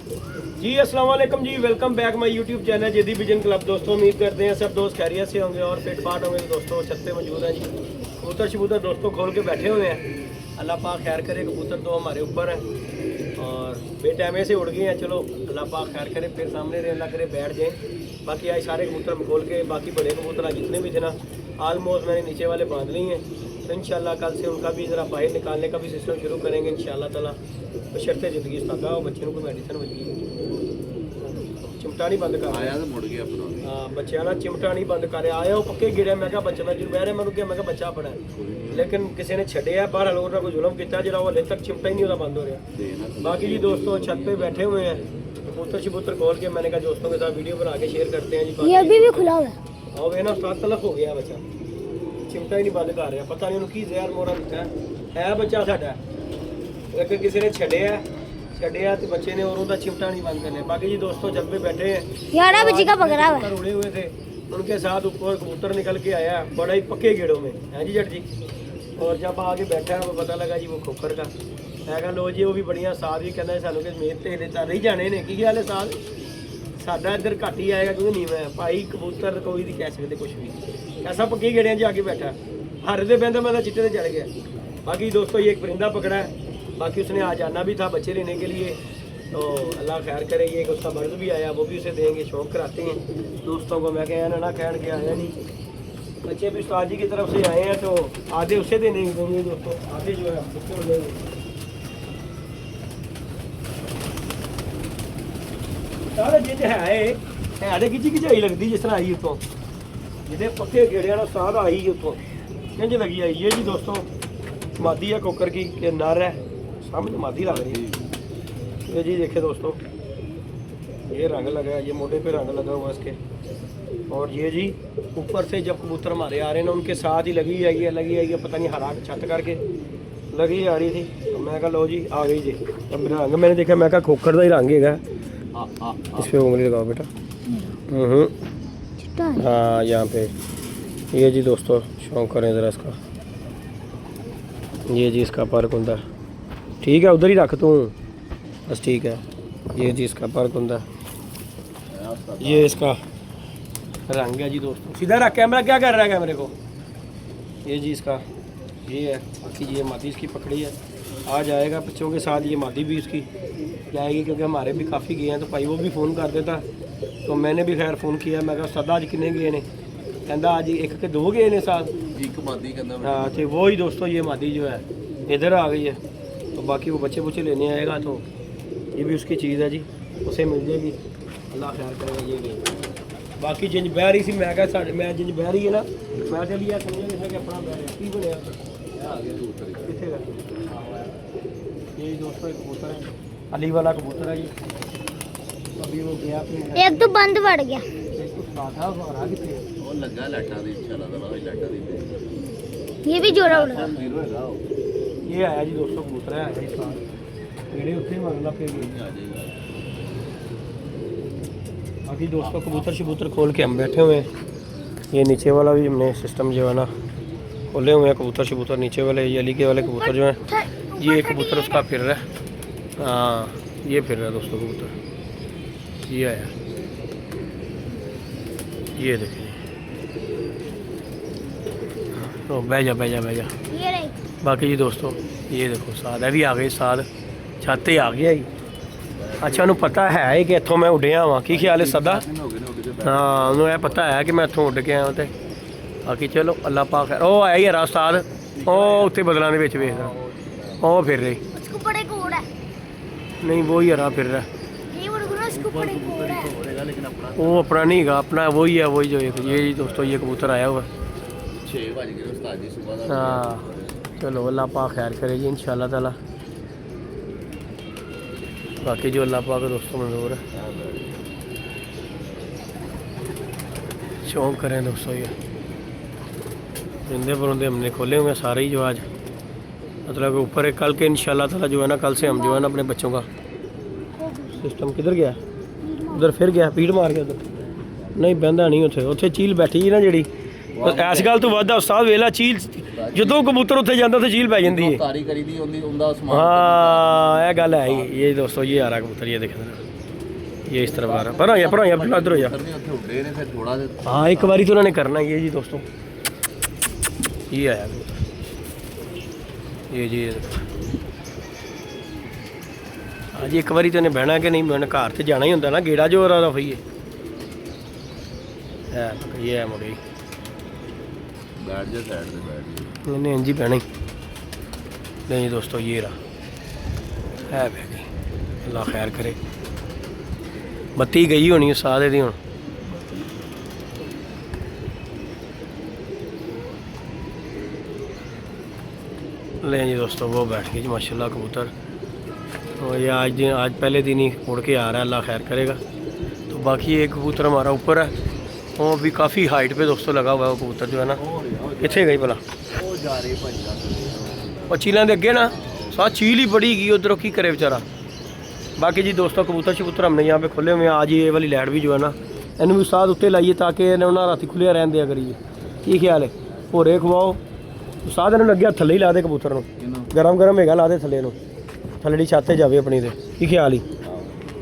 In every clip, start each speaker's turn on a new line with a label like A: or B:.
A: जी अस्सलाम वालेकुम जी, welcome back my YouTube channel Jedi vision club. दोस्तों उम्मीद करते हैं सब दोस्त खैरियत से होंगे और फिट फाट होंगे। दोस्तों छत पे मौजूद हैं जी, कबूतर शबूतर दोस्तों खोल के बैठे हुए हैं। अल्लाह पाक खैर करे, कबूतर तो हमारे ऊपर हैं और बेटाइमे से उड़ गए हैं। चलो अल्लाह पाक खैर करे, फिर सामने रहे अल्लाह करे बैठ जाएँ। बाकी आज सारे कबूतर में खोल के, बाकी बड़े कबूतर आज जितने भी थे ना आलमोस्ट मैंने नीचे वाले बांध ली हैं। तो इंशाल्लाह कल से उनका भी ज़रा बाहर निकालने का भी सिस्टम शुरू करेंगे इंशाल्लाह ताला। बशर्ते ज़िंदगी सादा हो, बच्चे को मेडिसिन मिली चिमटा नहीं बंद कर आया तो मुड़ गया अपना। हाँ बच्चा ना चिमटा नहीं बंद कर आया, वो पक्के गिड़े। मैं बच्चा मैं जरूर मैं क्या मैं बच्चा अपना है, लेकिन किसी ने छड़िया बाहर लोगों ने कोई जुल्म किया जरा वो हले तक चिमटा ही नहीं होता बंद हो रहा। बाकी जी दोस्तों छत पे बैठे हुए हैं, कबूतर शबूतर खोल के मैंने कहा दोस्तों के साथ वीडियो बना के शेयर करते हैं जी।
B: ये अभी भी खुला हुआ है
A: और वे ना सात तलक हो गया बच्चा, चिमटा ही नहीं बंद कर रहा। पता नहीं उन्होंने की जहर मोरा दिता है बच्चा साडा, लेकिन किसी ने छड़िया तो बच्चे ने और उनका चिमटा नहीं बंद करने। बाकी जी दोस्तों जब भी बैठे हैं
B: 11 बजे का पकड़ा हुआ है,
A: उड़े हुए थे उनके साथ ऊपर कबूतर निकल के आया बड़ा ही पक्के गेड़ों में है जी जट जी। और जब आके बैठा है वो पता लगा जी वो खोखर का है। लो जी वो भी बढ़िया साथ भी कहना सानू कि मेहनत हिले तर ही जाने ने की गल है साथ साडा इधर घट ही आएगा क्योंकि नहीं मैं भाई कबूतर कोई नहीं कह सकते कुछ भी। ऐसा पक्के गेड़िया जी आके बैठा हर दे बहता मैं चिट्टे से चढ़ गया। बाकी दोस्तों ये एक परिंदा पकड़ा है, बाकी उसने आज आना भी था बच्चे लेने के लिए, तो अल्लाह खैर करे। ये उसका मर्द भी आया, वो भी उसे देंगे, शौक कराते हैं दोस्तों को। मैं कहना ना खैर के आया नहीं, बच्चे भी उस्ताद जी की तरफ से आए हैं तो आधे उसे देने देंगे दोस्तों, आधे जो है उसको देंगे। सारे जिंज है तो खिची खिचाई लगती जिस तरह आई उतों जिन्हें पक्के गेड़िया ना साध आई उतों इंज लगी आई है जी दोस्तों। मादी है कोकर की के नर है, सामने मादी लग रही है ये जी। देखे दोस्तों ये रंग लगा है, ये मोटे पे रंग लगा हुआ इसके। और ये जी ऊपर से जब कबूतर हमारे आ रहे हैं ना उनके साथ ही लगी आई है पता नहीं हरा छत करके लगी आ रही थी। तो मैं कहा लो जी आ गई जी। अब रंग मैंने देखा मैं कहा खोखर का ही रंग है। इस पर उंगली लगाओ बेटा। हाँ यहाँ पे ये जी दोस्तों शौक करें ज़रा इसका। ये जी इसका पर कुंदा ठीक है, उधर ही रख तूँ बस ठीक है। ये जी इसका पर कुंदा, ये इसका रंग है जी दोस्तों। सीधा रख, कैमरा क्या कर रहा है कैमरे को। ये जी इसका ये है। बाकी ये मादी इसकी पकड़ी है, आ जाएगा बच्चों के साथ। ये मादी भी उसकी जाएगी क्योंकि हमारे भी काफ़ी गए हैं, तो भाई वो भी फ़ोन कर देता। तो मैंने भी खैर फ़ोन किया, मैं कहा सदा अज किन्ने गए ने, कहता अज एक के दो गए ने साथ एक मादी कहता। हाँ तो वो ही दोस्तों ये मादी जो है इधर आ गई है। तो बाकी वो बच्चे बुच्चे लेने आएगा तो ये भी उसकी चीज़ है जी, उसे मिल जाएगी अल्लाह खैर करेगा। ये भी बाकी जिंज बह रही थी मैं क्या मैं जिंज बह रही है ना मैं चली यार समझे जैसे कि अपना बह रहा की बनया कितने का। ये दोस्तों एक कबूतर है, अली वाला कबूतर है जी। अभी वो गया अपने
B: एक तो बंद पड़ गया,
C: लगा लाटा दी
B: ये भी जोड़ा उड़ा।
A: ये आया जी दोस्तों कबूतर है इस साल मेरे उत्थे मंगला फिर आ जाएगा। बाकी दोस्तों कबूतर शबूतर खोल के हम बैठे हुए हैं। ये नीचे वाला भी हमने सिस्टम जो है ना खोले हुए हैं कबूतर शबूतर नीचे वाले। ये अली के वाले कबूतर जो हैं ये कबूतर उसका फिर रहा है। हाँ ये फिर रहा है दोस्तों कबूतर। ये आया ये देखिए तो बह जा।
B: ये रही।
A: बाकी जी दोस्तों ये देखो साद है भी आ गई, साद छत ही आ गया ही। अच्छा उन्होंने पता है कि इतों मैं उड़िया वा की ख्याल है सदा। हाँ उन्होंने पता है कि मैं इतों उड़ के आया तो बाकी चलो अल्लाह पाक है। ओ आया ही हरा उस्ताद ओ उत्थे बदलों के विच वेख रहा ओ फिर रही नहीं वो ही हरा फिर रहा वो अपना नहीं गा अपना वही है वही जो ये दोस्तों ये कबूतर आया हुआ। हाँ चलो अल्लाह पाक खैर करे जी इंशाल्लाह ताला। बाकी जो अल्लाह पाक दोस्तों मंजूर है शौक करें दोस्तों। ये जिंदे परंदे हमने खोले हुए सारे ही जो आज मतलब ऊपर है। कल के इंशाल्लाह ताला जो है ना कल से हम जो है ना अपने बच्चों का सिस्टम किधर गया उधर फिर गया पीड़ मार गया उधर नहीं बहदा नहीं उत्थे चील बैठी ना जी। इस गल तो वादा उस्ताद वेला चील ਜਦੋਂ ਕਬੂਤਰ ਉੱਥੇ ਜਾਂਦਾ ਤੇ ਝੀਲ ਪੈ ਜਾਂਦੀ ਹੈ।
C: ਤਾਰੀ ਕਰੀ ਦੀ ਉਹਦਾ ਸਮਾਨ
A: हाँ ये गल है ये दोस्तों ये आ रहा कबूतर ये देख ये इस तरफ आ रहा पर हो या इधर हो जा
C: ਕਰਨੇ ਉੱਥੇ ਉੱਡੇ ਨੇ ਫਿਰ ਥੋੜਾ ਜਿਹਾ
A: हाँ एक बारी तो उन्होंने करना ये जी दोस्तों ये आया कबूतर ये जी ये देखो हाँ जी एक बारी तो इन्हें बहना कि नहीं मैंने घर से जाना ही होंगे ना गेड़ा जो हो रहा था ये है मुड़ी
C: ਬੈਠ ਜਾ ਸਾਈਡ ਤੇ ਬੈਠ ਜਾ
A: इन्हें इंजी बहना ही नहीं दोस्तों ये रहा है बह गई अल्लाह खैर करे बत्ती गई होनी सादे दी हुण ले जी दोस्तों वो बैठ गई जी माशाल्लाह कबूतर और ये आज पहले दिन ही उड़ के आ रहा है अल्लाह खैर करेगा। तो बाकी एक कबूतर हमारा ऊपर है वो भी काफ़ी हाइट पे दोस्तों लगा हुआ है वो कबूतर जो है ना कितने गई भला
C: ਉਹ ਜਾ ਰਹੀ ਭਾਈ
A: और चीलों के अगे ना साथ चील ही बड़ी गई उधरों की करे बेचारा। बाकी जी दोस्तों कबूतर शबूतर हमने यहाँ पे खुले हुए हैं आज ये वाली लाइट भी जो है ना इन्हें भी साथ उत्ते लाइए ताकि इन्हें ना राती खुले रहन दिया करिए की ख्याल है भोरे खवाओ साथ इन्हें लगे थले ही ला दे कबूतर गरम गरम है ला दे थले थलड़ी छत से जाए अपनी की ख्याल ही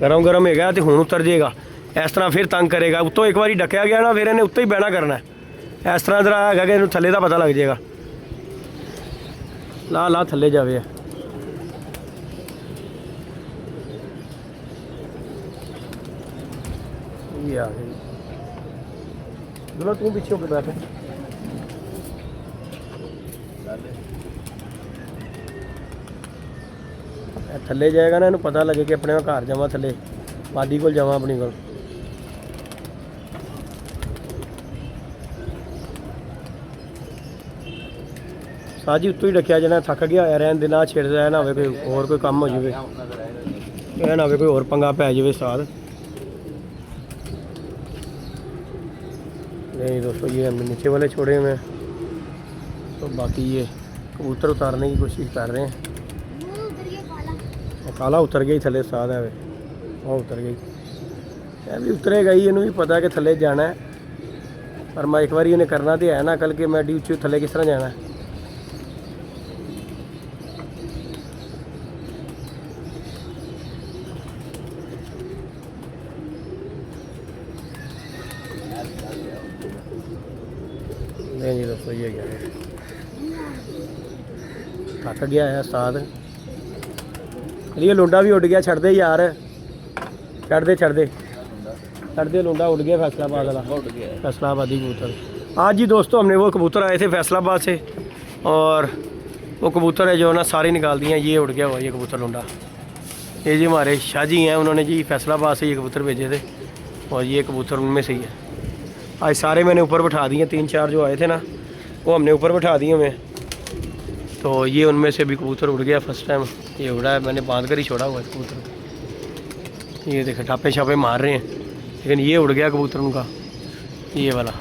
A: गरम गरम है तो हूँ उतर जाएगा इस तरह फिर तंग करेगा उत्तों एक बार डकया गया ना फिर इन्हें उत्ते ही बहना करना है इस तरह जरा है कि इन्हें थले का पता लग जाएगा ला ला थले जावे ये आ गई बोलो तू पीछे होकर बैठे थले जाएगा ना इन्हें पता लगे कि अपने घर जावा थले वादी को जावा अपनी को साजी उत्तों ही रखा जाना थक गया होया रहन देना छेड़दा ना होवे कोई और कोई काम हो जाए यह ना होवे कोई और पंगा पै जाए साथ नहीं दोस्तों ये हमने नीचे वाले छोड़े हुए हैं तो बाकी ये कबूतर उतारने की कोशिश कर रहे हैं काला उतर गई थले साथ है वो उतर गई यह भी उतरेगा ही इन्हें भी पता है कि थले जाना है पर मैं एक बार इन्हें करना तो है ना कल के मैं डी थले किस तरह जाना है नहीं जी दोस्तों ये क्या है थक गया है साथ ये लुंडा भी उड़ गया छड़ दे यार छड़ दे लुंडा उड़ गया फैसलाबाद वाला फैसलाबादी कबूतर। आज जी दोस्तों हमने वो कबूतर आए थे फैसलाबाद से और वो कबूतर है जो ना सारी निकाल दिए ये उड़ गया हुआ ये कबूतर लुंडा। ये जी हमारे शाह जी हैं उन्होंने जी फैसलाबाद से ये कबूतर भेजे थे और ये कबूतर उनमें से ही है। आज सारे मैंने ऊपर बैठा दिए 3-4 जो आए थे ना वो हमने ऊपर बैठा दिए हमें तो ये उनमें से भी कबूतर उड़ गया फर्स्ट टाइम ये उड़ा है मैंने बांध कर ही छोड़ा हुआ है कबूतर ये देखे टापे छापे मार रहे हैं लेकिन ये उड़ गया कबूतर उनका ये वाला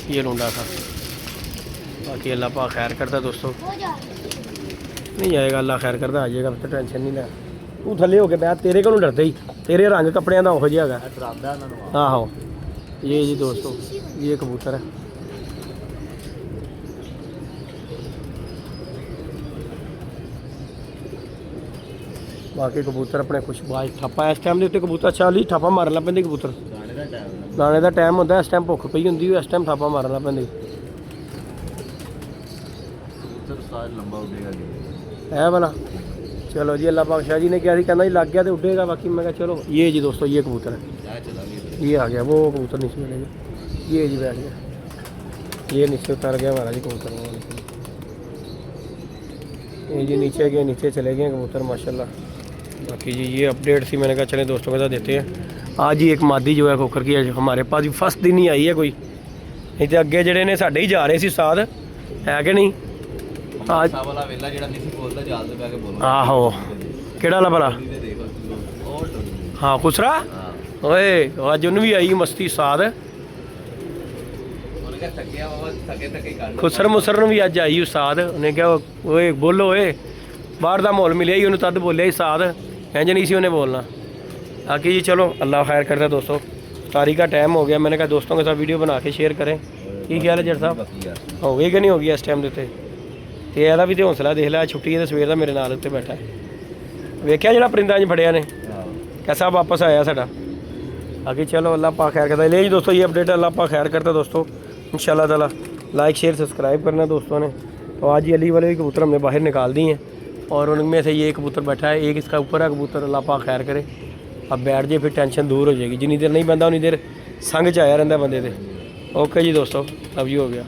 A: ये लूंडा था। बाकी अल्लाह पाक खैर करता दोस्तों नहीं जाएगा अल्लाह खैर करता आ जाएगा तो टेंशन नहीं ले तू थले हो के बैठ तेरे को डरते ही तेरे रंग कपड़े का हो जाएगा आहो ये जी दोस्तों ये कबूतर है बाकी कबूतर अपने कुछ बाज ठप्पा इस टाइम के कबूतर अच्छा ली ठप्पा मारन लग पैंदे कबूतर दाने का टाइम होंगे इस टाइम भुख पई होंगी इस टाइम ठप्पा मारन लग पैंदे है वाला। चलो जी अल्लाह पाक शाह जी ने क्या कहना जी लग गया तो उड़ेगा बाकी मैं चलो ये जी दोस्तों ये कबूतर है ये आ गया वो कबूतर नीचे मिलेगा ये जी बैठ गया ये नीचे उतर गया हमारा जी कबूतर ये जी नीचे गए नीचे चले गए कबूतर माशाल्लाह। बाकी जी ये अपडेट थी मैंने कहा चले दोस्तों के साथ देते हैं। आज ही एक मादी जो है खोखर की हमारे पास भी फर्स्ट दिन ही आई है कोई नहीं तो अगे जड़े ने साढ़े ही जा रहे थे साथ है कि नहीं आज आहो केड़ा ला भला हाँ खुसरा ओए अज उन भी आई मस्ती साथ खुसर मुसर भी अज आई साथ उन्हें क्या ओए बोलो ओए बाहर का माहौल मिले ही उन्हें तद बोलिया ही साथ इंज नहीं सी उन्हें बोलना। बाकी जी चलो अल्लाह खैर करता दोस्तों तारी का टाइम हो गया मैंने कहा दोस्तों के साथ वीडियो बना के शेयर करें। ठीक ख्याल है जट साहब हो गई कि नहीं हो गया इस टाइम देते ਤੇ ਇਹਦਾ ਵੀ ਤੇ ਹੌਸਲਾ ਦੇਖ ਲੈ, ਛੁੱਟੀ ਹੈ ਤੇ ਸਵੇਰ ਦਾ ਮੇਰੇ ਨਾਲ ਉੱਤੇ ਬੈਠਾ ਹੈ। ਵੇਖਿਆ ਜਿਹੜਾ ਪਰਿੰਦਾ ਅੱਜ ਫੜਿਆ ਨੇ कैसा वापस आया साडा। आगे चलो अल्लाह पाक खैर करता है। ले जी दोस्तों ये अपडेट अल्लाह पाक खैर करता है दोस्तों इंशाल्लाह ताला। लाइक शेयर सब्सक्राइब करना दोस्तों ने। तो आज ये अली वाले भी कबूतर हमने बाहर निकाल दिए हैं और उनमें से ये कबूतर बैठा है, एक इसका ऊपर है कबूतर। अल्लाह पाक खैर करे, अब बैठ जाए फिर टेंशन दूर हो जाएगी। जितनी देर नहीं बंदा उन्नी देर संग च आया रहता बंदे दे। ओके जी दोस्तों, अब ये हो गया।